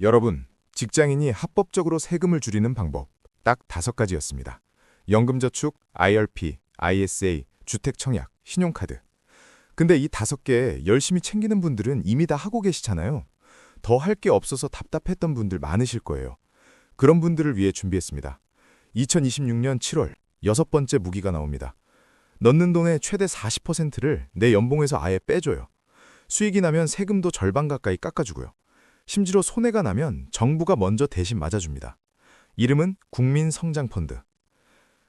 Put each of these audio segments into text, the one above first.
여러분, 직장인이 합법적으로 세금을 줄이는 방법 딱 5가지였습니다. 연금저축, IRP, ISA, 주택청약, 신용카드. 근데 이 5개 열심히 챙기는 분들은 이미 다 하고 계시잖아요. 더 할 게 없어서 답답했던 분들 많으실 거예요. 그런 분들을 위해 준비했습니다. 2026년 7월 6번째 무기가 나옵니다. 넣는 돈의 최대 40%를 내 연봉에서 아예 빼줘요. 수익이 나면 세금도 절반 가까이 깎아주고요. 심지어 손해가 나면 정부가 먼저 대신 맞아줍니다. 이름은 국민성장펀드.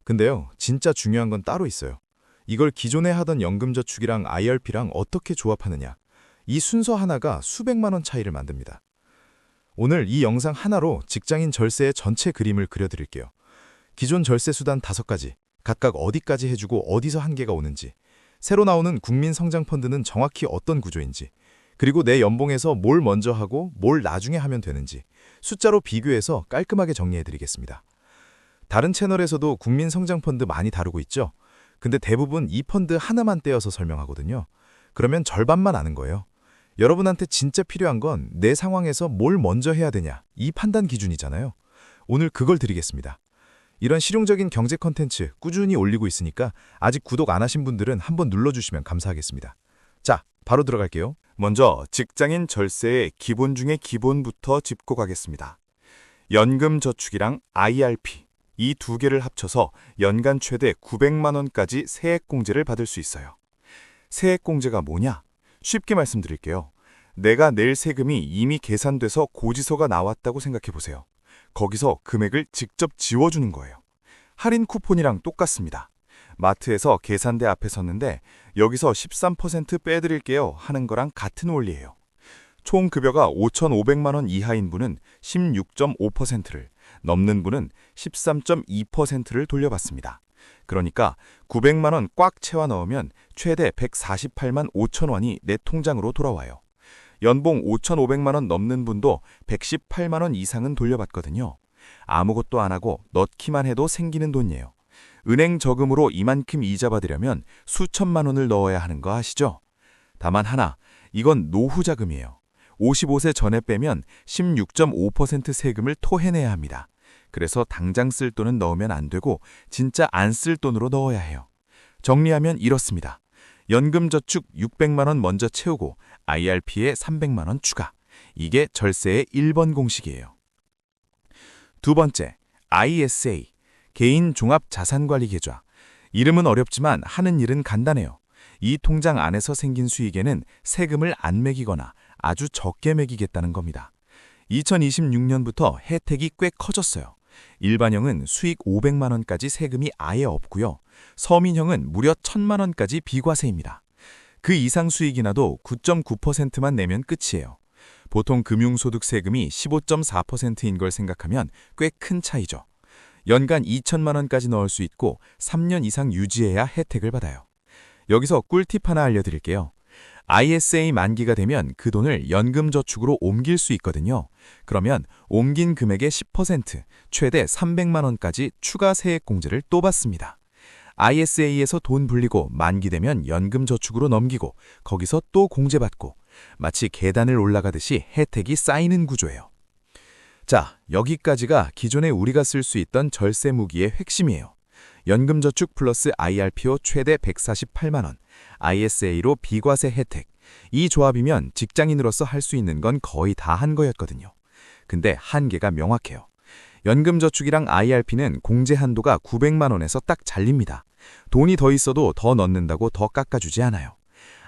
근데요, 진짜 중요한 건 따로 있어요. 이걸 기존에 하던 연금저축이랑 IRP랑 어떻게 조합하느냐. 이 순서 하나가 수백만 원 차이를 만듭니다. 오늘 이 영상 하나로 직장인 절세의 전체 그림을 그려드릴게요. 기존 절세 수단 5가지, 각각 어디까지 해주고 어디서 한계가 오는지, 새로 나오는 국민성장펀드는 정확히 어떤 구조인지, 그리고 내 연봉에서 뭘 먼저 하고 뭘 나중에 하면 되는지 숫자로 비교해서 깔끔하게 정리해드리겠습니다. 다른 채널에서도 국민성장펀드 많이 다루고 있죠? 근데 대부분 이 펀드 하나만 떼어서 설명하거든요. 그러면 절반만 아는 거예요. 여러분한테 진짜 필요한 건 내 상황에서 뭘 먼저 해야 되냐, 이 판단 기준이잖아요. 오늘 그걸 드리겠습니다. 이런 실용적인 경제 컨텐츠 꾸준히 올리고 있으니까 아직 구독 안 하신 분들은 한번 눌러주시면 감사하겠습니다. 자, 바로 들어갈게요. 먼저 직장인 절세의 기본 중의 기본부터 짚고 가겠습니다. 연금저축이랑 IRP, 이 2개를 합쳐서 연간 최대 900만 원까지 세액공제를 받을 수 있어요. 세액공제가 뭐냐? 쉽게 말씀드릴게요. 내가 낼 세금이 이미 계산돼서 고지서가 나왔다고 생각해보세요. 거기서 금액을 직접 지워주는 거예요. 할인 쿠폰이랑 똑같습니다. 마트에서 계산대 앞에 섰는데 여기서 13% 빼드릴게요 하는 거랑 같은 원리예요. 총 급여가 5,500만 원 이하인 분은 16.5%를, 넘는 분은 13.2%를 돌려받습니다. 그러니까 900만 원 꽉 채워 넣으면 최대 148만 5천 원이 내 통장으로 돌아와요. 연봉 5,500만 원 넘는 분도 118만 원 이상은 돌려받거든요. 아무것도 안 하고 넣기만 해도 생기는 돈이에요. 은행 저금으로 이만큼 이자 받으려면 수천만 원을 넣어야 하는 거 아시죠? 다만 하나, 이건 노후자금이에요. 55세 전에 빼면 16.5% 세금을 토해내야 합니다. 그래서 당장 쓸 돈은 넣으면 안 되고 진짜 안 쓸 돈으로 넣어야 해요. 정리하면 이렇습니다. 연금저축 600만 원 먼저 채우고 IRP에 300만 원 추가. 이게 절세의 1번 공식이에요. 두 번째, ISA, 개인 종합자산관리 계좌. 이름은 어렵지만 하는 일은 간단해요. 이 통장 안에서 생긴 수익에는 세금을 안 매기거나 아주 적게 매기겠다는 겁니다. 2026년부터 혜택이 꽤 커졌어요. 일반형은 수익 500만 원까지 세금이 아예 없고요. 서민형은 무려 1,000만 원까지 비과세입니다. 그 이상 수익이 나도 9.9%만 내면 끝이에요. 보통 금융소득 세금이 15.4%인 걸 생각하면 꽤 큰 차이죠. 연간 2천만 원까지 넣을 수 있고 3년 이상 유지해야 혜택을 받아요. 여기서 꿀팁 하나 알려드릴게요. ISA 만기가 되면 그 돈을 연금저축으로 옮길 수 있거든요. 그러면 옮긴 금액의 10%, 최대 300만 원까지 추가 세액공제를 또 받습니다. ISA에서 돈 불리고 만기되면 연금저축으로 넘기고 거기서 또 공제받고 마치 계단을 올라가듯이 혜택이 쌓이는 구조예요. 자, 여기까지가 기존에 우리가 쓸 수 있던 절세 무기의 핵심이에요. 연금저축 플러스 IRPO 최대 148만 원, ISA로 비과세 혜택. 이 조합이면 직장인으로서 할 수 있는 건 거의 다 한 거였거든요. 근데 한계가 명확해요. 연금저축이랑 IRP는 공제 한도가 900만 원에서 딱 잘립니다. 돈이 더 있어도 더 넣는다고 더 깎아주지 않아요.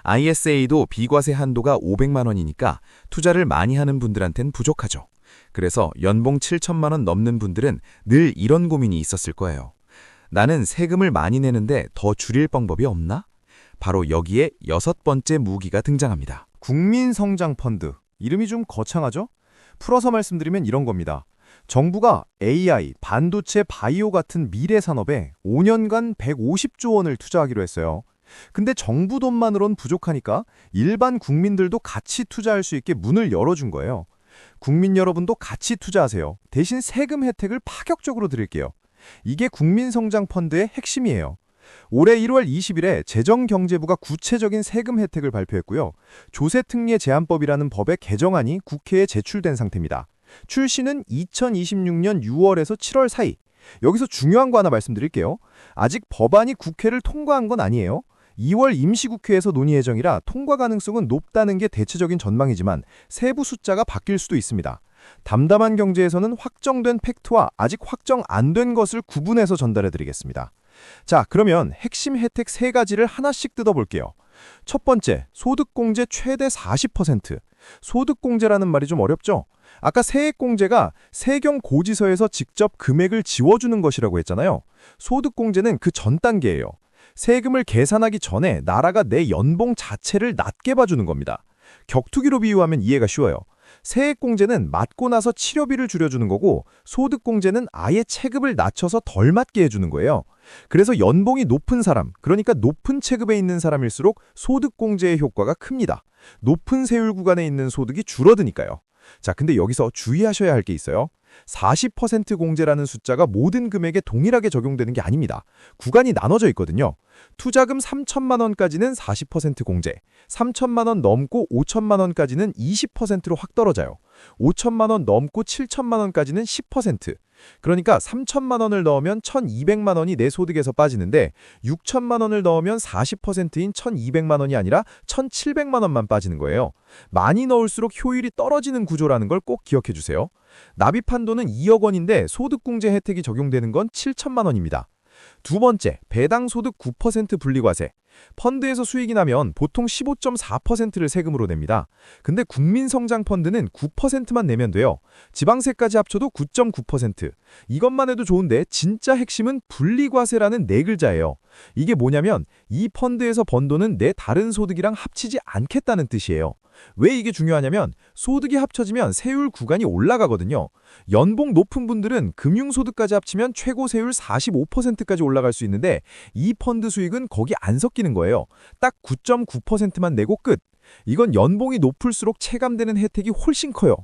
ISA도 비과세 한도가 500만 원이니까 투자를 많이 하는 분들한텐 부족하죠. 그래서 연봉 7천만 원 넘는 분들은 늘 이런 고민이 있었을 거예요. 나는 세금을 많이 내는데 더 줄일 방법이 없나? 바로 여기에 6번째 무기가 등장합니다. 국민성장펀드. 이름이 좀 거창하죠? 풀어서 말씀드리면 이런 겁니다. 정부가 AI, 반도체, 바이오 같은 미래 산업에 5년간 150조 원을 투자하기로 했어요. 근데 정부 돈만으론 부족하니까 일반 국민들도 같이 투자할 수 있게 문을 열어준 거예요. 국민 여러분도 같이 투자하세요. 대신 세금 혜택을 파격적으로 드릴게요. 이게 국민성장펀드의 핵심이에요. 올해 1월 20일에 재정경제부가 구체적인 세금 혜택을 발표했고요. 조세특례 제한법이라는 법의 개정안이 국회에 제출된 상태입니다. 출시는 2026년 6월에서 7월 사이. 여기서 중요한 거 하나 말씀드릴게요. 아직 법안이 국회를 통과한 건 아니에요. 2월 임시국회에서 논의 예정이라 통과 가능성은 높다는 게 대체적인 전망이지만 세부 숫자가 바뀔 수도 있습니다. 담담한 경제에서는 확정된 팩트와 아직 확정 안 된 것을 구분해서 전달해 드리겠습니다. 자, 그러면 핵심 혜택 3가지를 하나씩 뜯어볼게요. 첫 번째, 소득공제 최대 40%. 소득공제라는 말이 좀 어렵죠? 아까 세액공제가 세경 고지서에서 직접 금액을 지워주는 것이라고 했잖아요. 소득공제는 그 전 단계예요. 세금을 계산하기 전에 나라가 내 연봉 자체를 낮게 봐주는 겁니다. 격투기로 비유하면 이해가 쉬워요. 세액공제는 맞고 나서 치료비를 줄여주는 거고 소득공제는 아예 체급을 낮춰서 덜 맞게 해주는 거예요. 그래서 연봉이 높은 사람, 그러니까 높은 체급에 있는 사람일수록 소득공제의 효과가 큽니다. 높은 세율 구간에 있는 소득이 줄어드니까요. 자, 근데 여기서 주의하셔야 할 게 있어요. 40% 공제라는 숫자가 모든 금액에 동일하게 적용되는 게 아닙니다. 구간이 나눠져 있거든요. 투자금 3천만 원까지는 40% 공제, 3천만 원 넘고 5천만 원까지는 20%로 확 떨어져요. 5천만 원 넘고 7천만 원까지는 10%. 그러니까 3천만 원을 넣으면 1,200만 원이 내 소득에서 빠지는데 6천만 원을 넣으면 40%인 1,200만 원이 아니라 1,700만 원만 빠지는 거예요. 많이 넣을수록 효율이 떨어지는 구조라는 걸 꼭 기억해 주세요. 납입 한도는 2억 원인데 소득공제 혜택이 적용되는 건 7천만 원입니다. 두 번째, 배당 소득 9% 분리과세. 펀드에서 수익이 나면 보통 15.4%를 세금으로 냅니다. 근데 국민성장펀드는 9%만 내면 돼요. 지방세까지 합쳐도 9.9%. 이것만 해도 좋은데 진짜 핵심은 분리과세라는 네 글자예요. 이게 뭐냐면 이 펀드에서 번 돈은 내 다른 소득이랑 합치지 않겠다는 뜻이에요. 왜 이게 중요하냐면 소득이 합쳐지면 세율 구간이 올라가거든요. 연봉 높은 분들은 금융소득까지 합치면 최고 세율 45%까지 올라갈 수 있는데 이 펀드 수익은 거기 안 섞이는 거예요. 딱 9.9%만 내고 끝. 이건 연봉이 높을수록 체감되는 혜택이 훨씬 커요.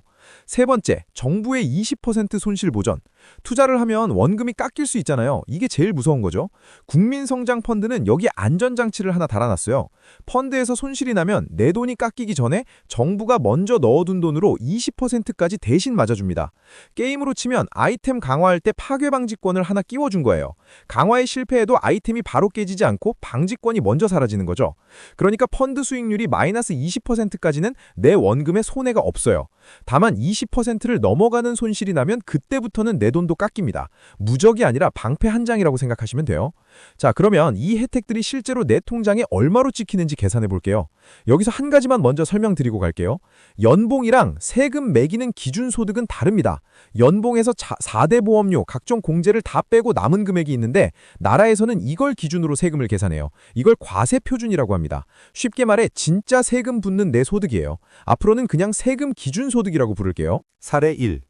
세 번째, 정부의 20% 손실 보전. 투자를 하면 원금이 깎일 수 있잖아요. 이게 제일 무서운 거죠. 국민성장펀드는 여기 안전장치를 하나 달아놨어요. 펀드에서 손실이 나면 내 돈이 깎이기 전에 정부가 먼저 넣어둔 돈으로 20%까지 대신 맞아줍니다. 게임으로 치면 아이템 강화할 때 파괴 방지권을 하나 끼워준 거예요. 강화에 실패해도 아이템이 바로 깨지지 않고 방지권이 먼저 사라지는 거죠. 그러니까 펀드 수익률이 마이너스 20%까지는 내 원금에 손해가 없어요. 다만 20%를 넘어가는 손실이 나면 그때부터는 내 돈도 깎입니다. 무적이 아니라 방패 한 장이라고 생각하시면 돼요. 자, 그러면 이 혜택들이 실제로 내 통장에 얼마로 찍히는지 계산해 볼게요. 여기서 한 가지만 먼저 설명드리고 갈게요. 연봉이랑 세금 매기는 기준소득은 다릅니다. 연봉에서 4대 보험료, 각종 공제를 다 빼고 남은 금액이 있는데 나라에서는 이걸 기준으로 세금을 계산해요. 이걸 과세표준이라고 합니다. 쉽게 말해 진짜 세금 붙는 내 소득이에요. 앞으로는 그냥 세금 기준소득이라고 부를게요. 사례 1.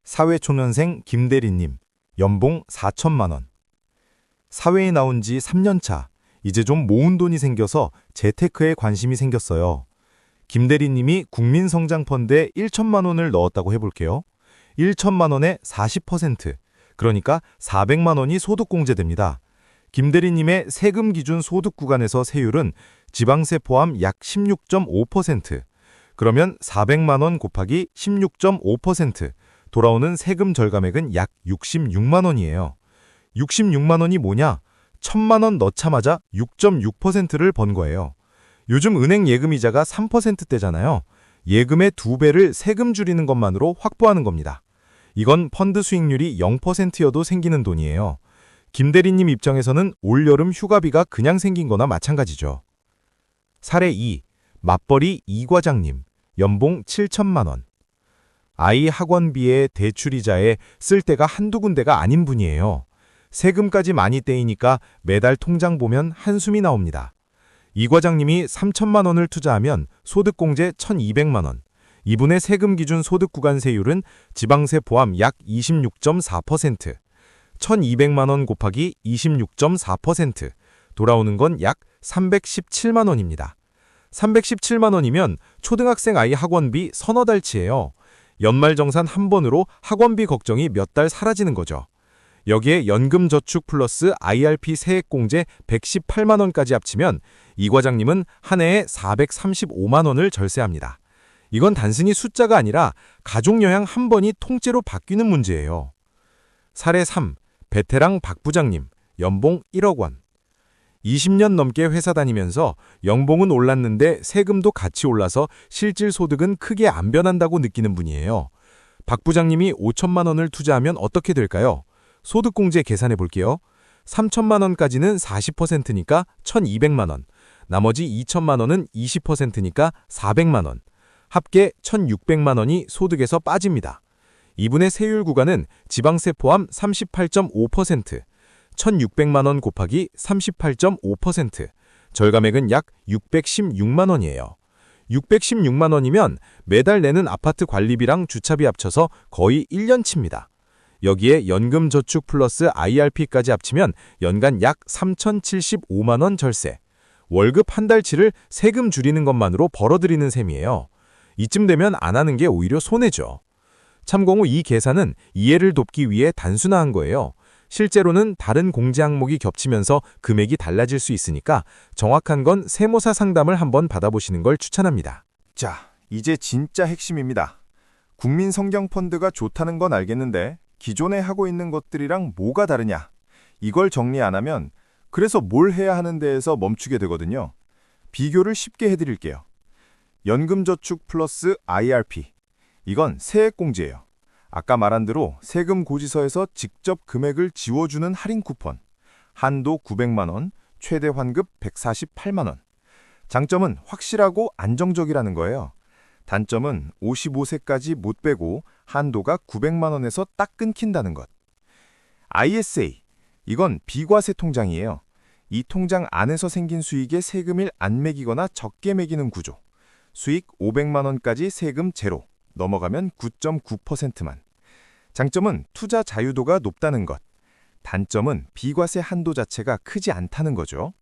사회초년생 김대리님, 연봉 4천만 원. 사회에 나온 지 3년 차, 이제 좀 모은 돈이 생겨서 재테크에 관심이 생겼어요. 김대리님이 국민성장펀드에 1천만 원을 넣었다고 해볼게요. 1천만 원에 40%, 그러니까 400만 원이 소득공제됩니다. 김대리님의 세금 기준 소득 구간에서 세율은 지방세 포함 약 16.5%. 그러면 400만 원 곱하기 16.5%, 돌아오는 세금 절감액은 약 66만 원이에요. 66만 원이 뭐냐? 1,000만 원 넣자마자 6.6%를 번 거예요. 요즘 은행 예금이자가 3%대잖아요. 예금의 2배를 세금 줄이는 것만으로 확보하는 겁니다. 이건 펀드 수익률이 0%여도 생기는 돈이에요. 김대리님 입장에서는 올여름 휴가비가 그냥 생긴 거나 마찬가지죠. 사례 2. 맞벌이 이 과장님, 연봉 7천만 원. 아이 학원비에 대출이자에 쓸 데가 한두 군데가 아닌 분이에요. 세금까지 많이 떼이니까 매달 통장 보면 한숨이 나옵니다. 이 과장님이 3천만 원을 투자하면 소득공제 1,200만 원. 이분의 세금 기준 소득 구간 세율은 지방세 포함 약 26.4%. 1,200만 원 곱하기 26.4%. 돌아오는 건 약 317만 원입니다. 317만 원이면 초등학생 아이 학원비 서너 달치예요. 연말정산 한 번으로 학원비 걱정이 몇 달 사라지는 거죠. 여기에 연금저축 플러스 IRP 세액공제 118만 원까지 합치면 이 과장님은 한 해에 435만 원을 절세합니다. 이건 단순히 숫자가 아니라 가족 요양 한 번이 통째로 바뀌는 문제예요. 사례 3. 베테랑 박 부장님, 연봉 1억 원. 20년 넘게 회사 다니면서 연봉은 올랐는데 세금도 같이 올라서 실질 소득은 크게 안 변한다고 느끼는 분이에요. 박 부장님이 5천만 원을 투자하면 어떻게 될까요? 소득공제 계산해 볼게요. 3천만 원까지는 40%니까 1,200만 원. 나머지 2천만 원은 20%니까 400만 원. 합계 1,600만 원이 소득에서 빠집니다. 이분의 세율 구간은 지방세 포함 38.5%, 1,600만 원 곱하기 38.5%, 절감액은 약 616만 원이에요. 616만 원이면 매달 내는 아파트 관리비랑 주차비 합쳐서 거의 1년치입니다. 여기에 연금저축 플러스 IRP까지 합치면 연간 약 3,075만 원 절세. 월급 한 달치를 세금 줄이는 것만으로 벌어들이는 셈이에요. 이쯤 되면 안 하는 게 오히려 손해죠. 참고로 이 계산은 이해를 돕기 위해 단순화한 거예요. 실제로는 다른 공제 항목이 겹치면서 금액이 달라질 수 있으니까 정확한 건 세무사 상담을 한번 받아보시는 걸 추천합니다. 자, 이제 진짜 핵심입니다. 국민성장펀드가 좋다는 건 알겠는데 기존에 하고 있는 것들이랑 뭐가 다르냐? 이걸 정리 안 하면 그래서 뭘 해야 하는 데에서 멈추게 되거든요. 비교를 쉽게 해드릴게요. 연금저축 플러스 IRP. 이건 세액공제예요. 아까 말한 대로 세금 고지서에서 직접 금액을 지워주는 할인 쿠폰. 한도 900만 원, 최대 환급 148만 원. 장점은 확실하고 안정적이라는 거예요. 단점은 55세까지 못 빼고 한도가 900만 원에서 딱 끊긴다는 것. ISA. 이건 비과세 통장이에요. 이 통장 안에서 생긴 수익에 세금을 안 매기거나 적게 매기는 구조. 수익 500만 원까지 세금 제로. 넘어가면 9.9%만. 장점은 투자 자유도가 높다는 것. 단점은 비과세 한도 자체가 크지 않다는 거죠.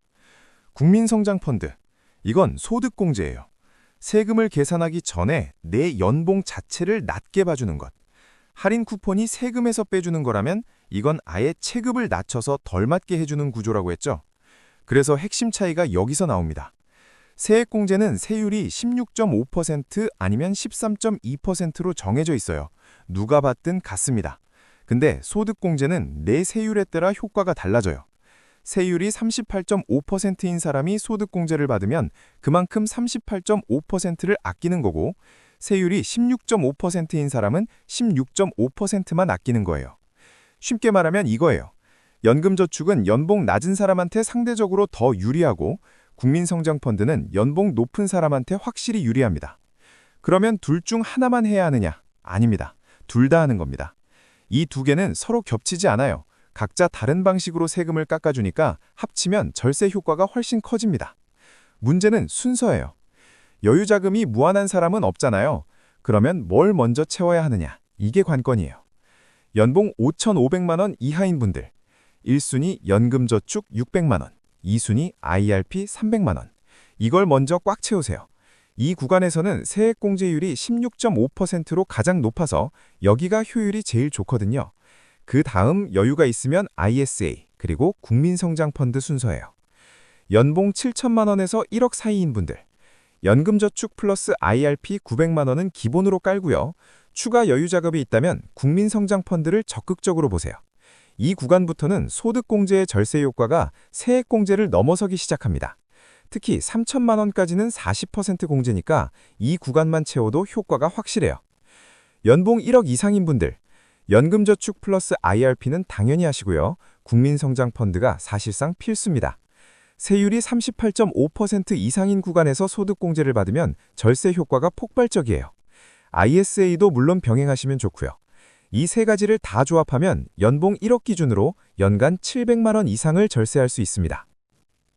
국민성장펀드. 이건 소득공제예요. 세금을 계산하기 전에 내 연봉 자체를 낮게 봐주는 것. 할인 쿠폰이 세금에서 빼주는 거라면 이건 아예 체급을 낮춰서 덜 맞게 해주는 구조라고 했죠. 그래서 핵심 차이가 여기서 나옵니다. 세액공제는 세율이 16.5% 아니면 13.2%로 정해져 있어요. 누가 받든 같습니다. 근데 소득공제는 내 세율에 따라 효과가 달라져요. 세율이 38.5%인 사람이 소득공제를 받으면 그만큼 38.5%를 아끼는 거고 세율이 16.5%인 사람은 16.5%만 아끼는 거예요. 쉽게 말하면 이거예요. 연금저축은 연봉 낮은 사람한테 상대적으로 더 유리하고 국민성장펀드는 연봉 높은 사람한테 확실히 유리합니다. 그러면 둘 중 하나만 해야 하느냐? 아닙니다. 둘 다 하는 겁니다. 이 두 개는 서로 겹치지 않아요. 각자 다른 방식으로 세금을 깎아주니까 합치면 절세 효과가 훨씬 커집니다. 문제는 순서예요. 여유 자금이 무한한 사람은 없잖아요. 그러면 뭘 먼저 채워야 하느냐? 이게 관건이에요. 연봉 5,500만 원 이하인 분들. 1순위 연금저축 600만 원, 2순위 IRP 300만 원. 이걸 먼저 꽉 채우세요. 이 구간에서는 세액공제율이 16.5%로 가장 높아서 여기가 효율이 제일 좋거든요. 그 다음 여유가 있으면 ISA, 그리고 국민성장펀드 순서예요. 연봉 7천만 원에서 1억 사이인 분들. 연금저축 플러스 IRP 900만 원은 기본으로 깔고요. 추가 여유 작업이 있다면 국민성장펀드를 적극적으로 보세요. 이 구간부터는 소득공제의 절세 효과가 세액공제를 넘어서기 시작합니다. 특히 3천만 원까지는 40% 공제니까 이 구간만 채워도 효과가 확실해요. 연봉 1억 이상인 분들, 연금저축 플러스 IRP는 당연히 하시고요. 국민성장펀드가 사실상 필수입니다. 세율이 38.5% 이상인 구간에서 소득공제를 받으면 절세 효과가 폭발적이에요. ISA도 물론 병행하시면 좋고요. 이 세 가지를 다 조합하면 연봉 1억 기준으로 연간 700만 원 이상을 절세할 수 있습니다.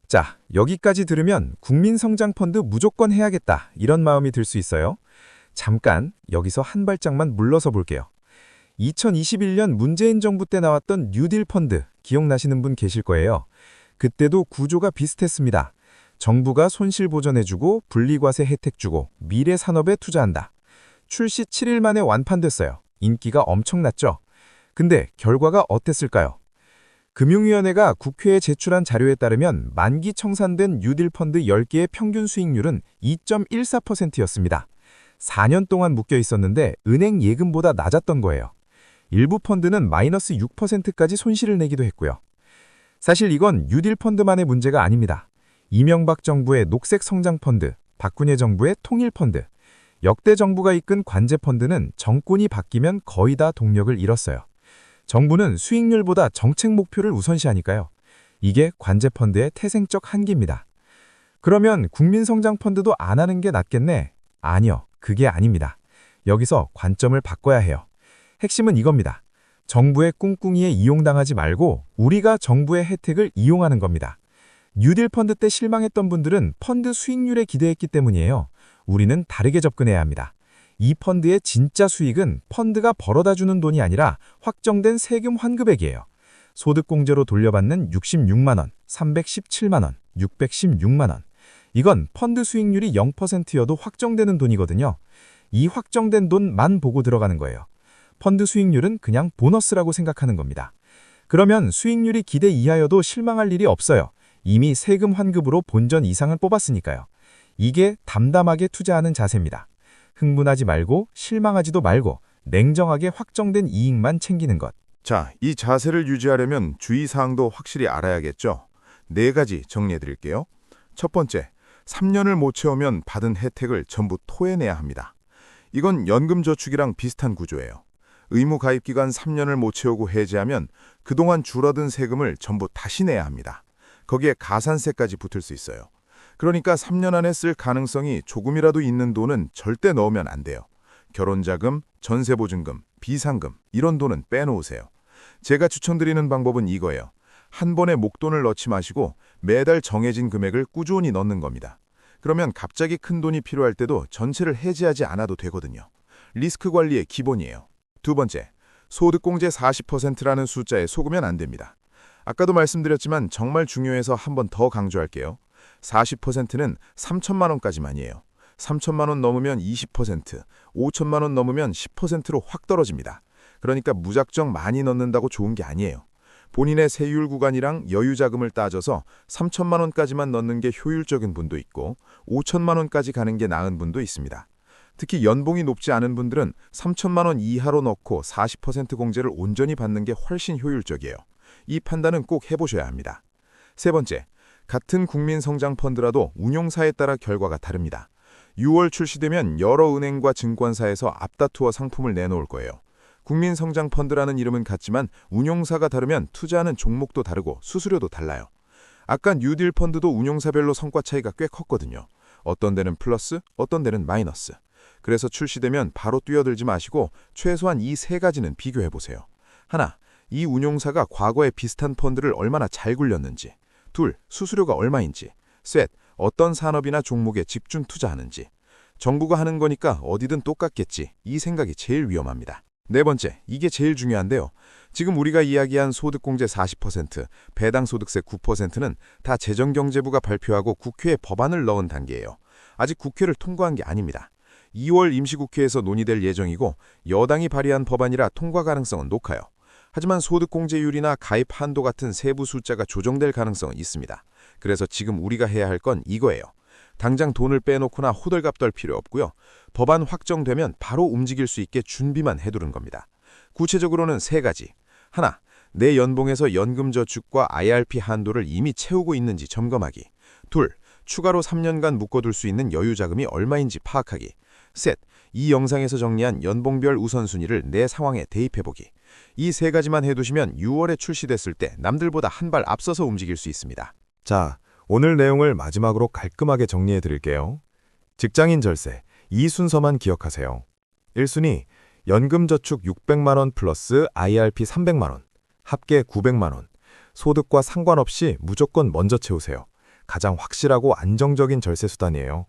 자, 여기까지 들으면 국민성장펀드 무조건 해야겠다 이런 마음이 들 수 있어요. 잠깐 여기서 한 발짝만 물러서 볼게요. 2021년 문재인 정부 때 나왔던 뉴딜 펀드 기억나시는 분 계실 거예요. 그때도 구조가 비슷했습니다. 정부가 손실 보전해주고 분리과세 혜택 주고 미래 산업에 투자한다. 출시 7일 만에 완판됐어요. 인기가 엄청났죠. 근데 결과가 어땠을까요? 금융위원회가 국회에 제출한 자료에 따르면 만기 청산된 뉴딜 펀드 10개의 평균 수익률은 2.14%였습니다. 4년 동안 묶여 있었는데 은행 예금보다 낮았던 거예요. 일부 펀드는 마이너스 6%까지 손실을 내기도 했고요. 사실 이건 뉴딜 펀드만의 문제가 아닙니다. 이명박 정부의 녹색 성장 펀드, 박근혜 정부의 통일 펀드, 역대 정부가 이끈 관제 펀드는 정권이 바뀌면 거의 다 동력을 잃었어요. 정부는 수익률보다 정책 목표를 우선시하니까요. 이게 관제 펀드의 태생적 한계입니다. 그러면 국민성장펀드도 안 하는 게 낫겠네? 아니요, 그게 아닙니다. 여기서 관점을 바꿔야 해요. 핵심은 이겁니다. 정부의 꿍꿍이에 이용당하지 말고 우리가 정부의 혜택을 이용하는 겁니다. 뉴딜 펀드 때 실망했던 분들은 펀드 수익률에 기대했기 때문이에요. 우리는 다르게 접근해야 합니다. 이 펀드의 진짜 수익은 펀드가 벌어다주는 돈이 아니라 확정된 세금 환급액이에요. 소득공제로 돌려받는 66만 원, 317만 원, 616만 원. 이건 펀드 수익률이 0%여도 확정되는 돈이거든요. 이 확정된 돈만 보고 들어가는 거예요. 펀드 수익률은 그냥 보너스라고 생각하는 겁니다. 그러면 수익률이 기대 이하여도 실망할 일이 없어요. 이미 세금 환급으로 본전 이상을 뽑았으니까요. 이게 담담하게 투자하는 자세입니다. 흥분하지 말고 실망하지도 말고 냉정하게 확정된 이익만 챙기는 것. 자, 이 자세를 유지하려면 주의사항도 확실히 알아야겠죠? 4가지 정리해드릴게요. 첫 번째, 3년을 못 채우면 받은 혜택을 전부 토해내야 합니다. 이건 연금저축이랑 비슷한 구조예요. 의무 가입 기간 3년을 못 채우고 해지하면 그동안 줄어든 세금을 전부 다시 내야 합니다. 거기에 가산세까지 붙을 수 있어요. 그러니까 3년 안에 쓸 가능성이 조금이라도 있는 돈은 절대 넣으면 안 돼요. 결혼자금, 전세보증금, 비상금 이런 돈은 빼놓으세요. 제가 추천드리는 방법은 이거예요. 한 번에 목돈을 넣지 마시고 매달 정해진 금액을 꾸준히 넣는 겁니다. 그러면 갑자기 큰 돈이 필요할 때도 전체를 해지하지 않아도 되거든요. 리스크 관리의 기본이에요. 두 번째, 소득공제 40%라는 숫자에 속으면 안 됩니다. 아까도 말씀드렸지만 정말 중요해서 한 번 더 강조할게요. 40%는 3천만 원까지만이에요. 3천만 원 넘으면 20%, 5천만 원 넘으면 10%로 확 떨어집니다. 그러니까 무작정 많이 넣는다고 좋은 게 아니에요. 본인의 세율 구간이랑 여유자금을 따져서 3천만 원까지만 넣는 게 효율적인 분도 있고 5천만 원까지 가는 게 나은 분도 있습니다. 특히 연봉이 높지 않은 분들은 3천만 원 이하로 넣고 40% 공제를 온전히 받는 게 훨씬 효율적이에요. 이 판단은 꼭 해보셔야 합니다. 세 번째, 같은 국민성장펀드라도 운용사에 따라 결과가 다릅니다. 6월 출시되면 여러 은행과 증권사에서 앞다투어 상품을 내놓을 거예요. 국민성장펀드라는 이름은 같지만 운용사가 다르면 투자하는 종목도 다르고 수수료도 달라요. 아까 뉴딜 펀드도 운용사별로 성과 차이가 꽤 컸거든요. 어떤 데는 플러스, 어떤 데는 마이너스. 그래서 출시되면 바로 뛰어들지 마시고 최소한 이 3가지는 비교해보세요. 하나, 이 운용사가 과거에 비슷한 펀드를 얼마나 잘 굴렸는지. 둘, 수수료가 얼마인지. 셋, 어떤 산업이나 종목에 집중 투자하는지. 정부가 하는 거니까 어디든 똑같겠지. 이 생각이 제일 위험합니다. 네 번째, 이게 제일 중요한데요. 지금 우리가 이야기한 소득공제 40%, 배당소득세 9%는 다 재정경제부가 발표하고 국회에 법안을 넣은 단계예요. 아직 국회를 통과한 게 아닙니다. 2월 임시국회에서 논의될 예정이고 여당이 발의한 법안이라 통과 가능성은 높아요. 하지만 소득공제율이나 가입 한도 같은 세부 숫자가 조정될 가능성은 있습니다. 그래서 지금 우리가 해야 할 건 이거예요. 당장 돈을 빼놓거나 호들갑 떨 필요 없고요. 법안 확정되면 바로 움직일 수 있게 준비만 해두는 겁니다. 구체적으로는 3가지. 하나, 내 연봉에서 연금저축과 IRP 한도를 이미 채우고 있는지 점검하기. 둘, 추가로 3년간 묶어둘 수 있는 여유자금이 얼마인지 파악하기. 셋, 이 영상에서 정리한 연봉별 우선순위를 내 상황에 대입해보기. 이 3가지만 해두시면 6월에 출시됐을 때 남들보다 한 발 앞서서 움직일 수 있습니다. 자, 오늘 내용을 마지막으로 깔끔하게 정리해 드릴게요. 직장인 절세, 이 순서만 기억하세요. 1순위, 연금저축 600만 원 플러스 IRP 300만 원, 합계 900만 원. 소득과 상관없이 무조건 먼저 채우세요. 가장 확실하고 안정적인 절세 수단이에요.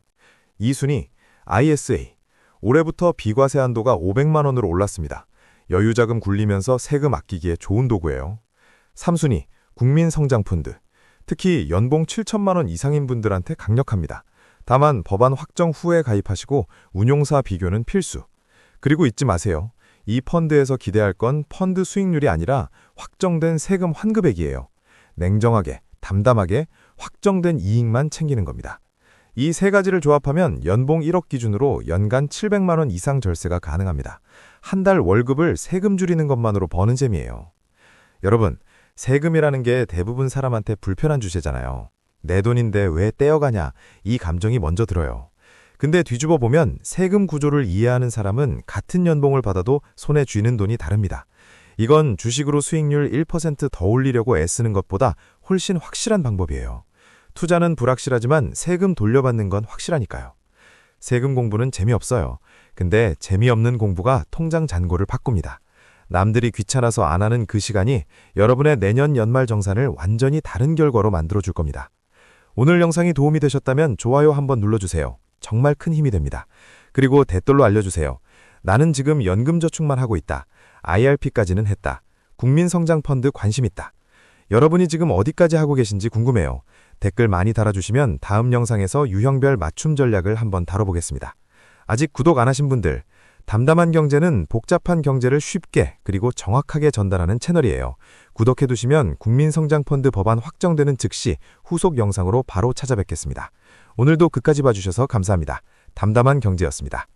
2순위, ISA. 올해부터 비과세 한도가 500만 원으로 올랐습니다. 여유자금 굴리면서 세금 아끼기에 좋은 도구예요. 3순위, 국민성장펀드. 특히 연봉 7천만 원 이상인 분들한테 강력합니다. 다만 법안 확정 후에 가입하시고 운용사 비교는 필수. 그리고 잊지 마세요. 이 펀드에서 기대할 건 펀드 수익률이 아니라 확정된 세금 환급액이에요. 냉정하게, 담담하게 확정된 이익만 챙기는 겁니다. 이 세 가지를 조합하면 연봉 1억 기준으로 연간 700만 원 이상 절세가 가능합니다. 한 달 월급을 세금 줄이는 것만으로 버는 셈이에요. 여러분, 세금이라는 게 대부분 사람한테 불편한 주제잖아요. 내 돈인데 왜 떼어가냐, 이 감정이 먼저 들어요. 근데 뒤집어 보면 세금 구조를 이해하는 사람은 같은 연봉을 받아도 손에 쥐는 돈이 다릅니다. 이건 주식으로 수익률 1% 더 올리려고 애쓰는 것보다 훨씬 확실한 방법이에요. 투자는 불확실하지만 세금 돌려받는 건 확실하니까요. 세금 공부는 재미없어요. 근데 재미없는 공부가 통장 잔고를 바꿉니다. 남들이 귀찮아서 안 하는 그 시간이 여러분의 내년 연말 정산을 완전히 다른 결과로 만들어줄 겁니다. 오늘 영상이 도움이 되셨다면 좋아요 한번 눌러주세요. 정말 큰 힘이 됩니다. 그리고 댓글로 알려주세요. 나는 지금 연금저축만 하고 있다. IRP까지는 했다. 국민성장펀드 관심 있다. 여러분이 지금 어디까지 하고 계신지 궁금해요. 댓글 많이 달아주시면 다음 영상에서 유형별 맞춤 전략을 한번 다뤄보겠습니다. 아직 구독 안 하신 분들, 담담한 경제는 복잡한 경제를 쉽게 그리고 정확하게 전달하는 채널이에요. 구독해두시면 국민성장펀드 법안 확정되는 즉시 후속 영상으로 바로 찾아뵙겠습니다. 오늘도 끝까지 봐주셔서 감사합니다. 담담한 경제였습니다.